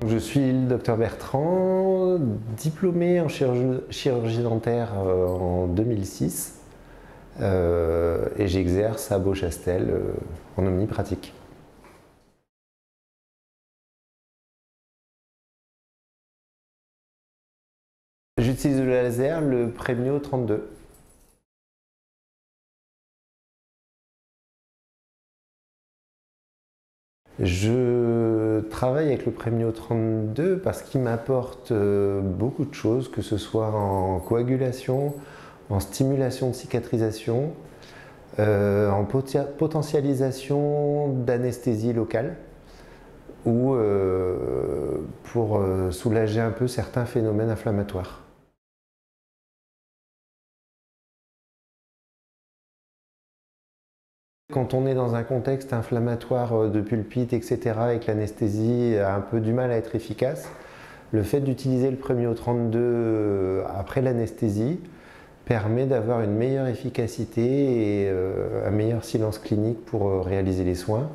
Je suis le docteur Bertrand, diplômé en chirurgie dentaire en 2006 et j'exerce à Beauchastel en omnipratique. J'utilise le laser, le Premio 32. Je travaille avec le Premio 32 parce qu'il m'apporte beaucoup de choses, que ce soit en coagulation, en stimulation de cicatrisation, en potentialisation d'anesthésie locale ou pour soulager un peu certains phénomènes inflammatoires. Quand on est dans un contexte inflammatoire de pulpite, etc., et que l'anesthésie a un peu du mal à être efficace, le fait d'utiliser le Premio 32 après l'anesthésie permet d'avoir une meilleure efficacité et un meilleur silence clinique pour réaliser les soins.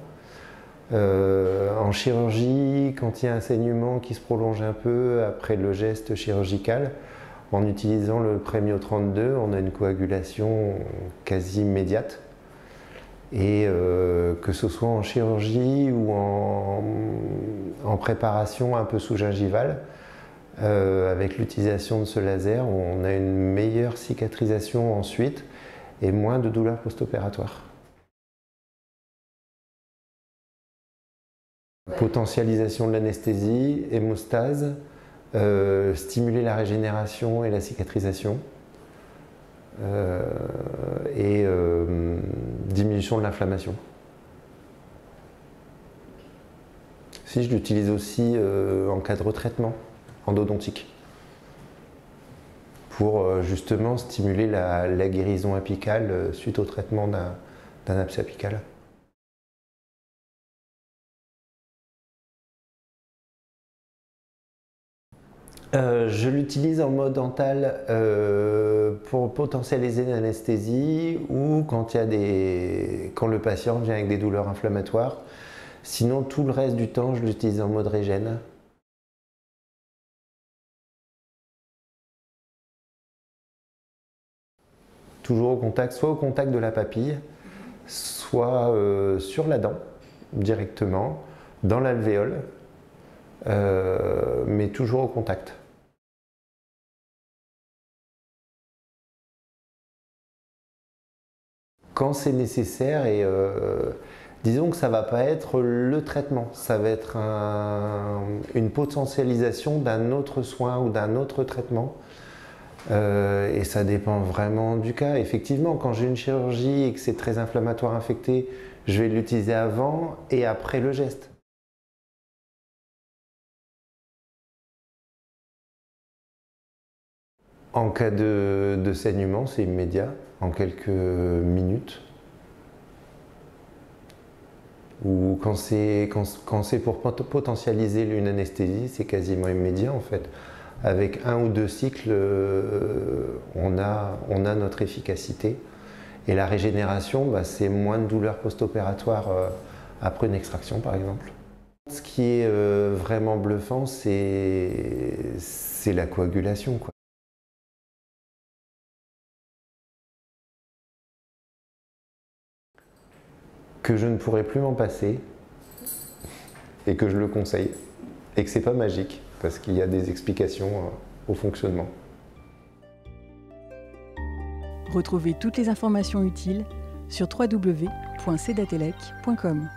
En chirurgie, quand il y a un saignement qui se prolonge un peu après le geste chirurgical, en utilisant le Premio 32, on a une coagulation quasi immédiate. Et que ce soit en chirurgie ou en préparation un peu sous-gingivale, avec l'utilisation de ce laser, on a une meilleure cicatrisation ensuite et moins de douleurs post-opératoires. Potentialisation de l'anesthésie, hémostase, stimuler la régénération et la cicatrisation. Et diminution de l'inflammation. Si je l'utilise aussi en cas de retraitement endodontique pour justement stimuler la guérison apicale suite au traitement d'un abcès apical. Je l'utilise en mode dental pour potentialiser l'anesthésie ou quand le patient vient avec des douleurs inflammatoires. Sinon, tout le reste du temps, je l'utilise en mode régène. Toujours au contact, soit au contact de la papille, soit sur la dent directement, dans l'alvéole, mais toujours au contact. Quand c'est nécessaire et disons que ça ne va pas être le traitement, ça va être une potentialisation d'un autre soin ou d'un autre traitement et ça dépend vraiment du cas. Effectivement, quand j'ai une chirurgie et que c'est très inflammatoire infecté, je vais l'utiliser avant et après le geste. En cas de saignement, c'est immédiat, en quelques minutes. Ou quand c'est pour potentialiser une anesthésie, c'est quasiment immédiat en fait. Avec un ou deux cycles, on a notre efficacité. Et la régénération, c'est moins de douleurs post-opératoires après une extraction par exemple. Ce qui est vraiment bluffant, c'est la coagulation, quoi. Que je ne pourrais plus m'en passer et que je le conseille et que c'est pas magique parce qu'il y a des explications au fonctionnement. Retrouvez toutes les informations utiles sur www.cedatelec.com.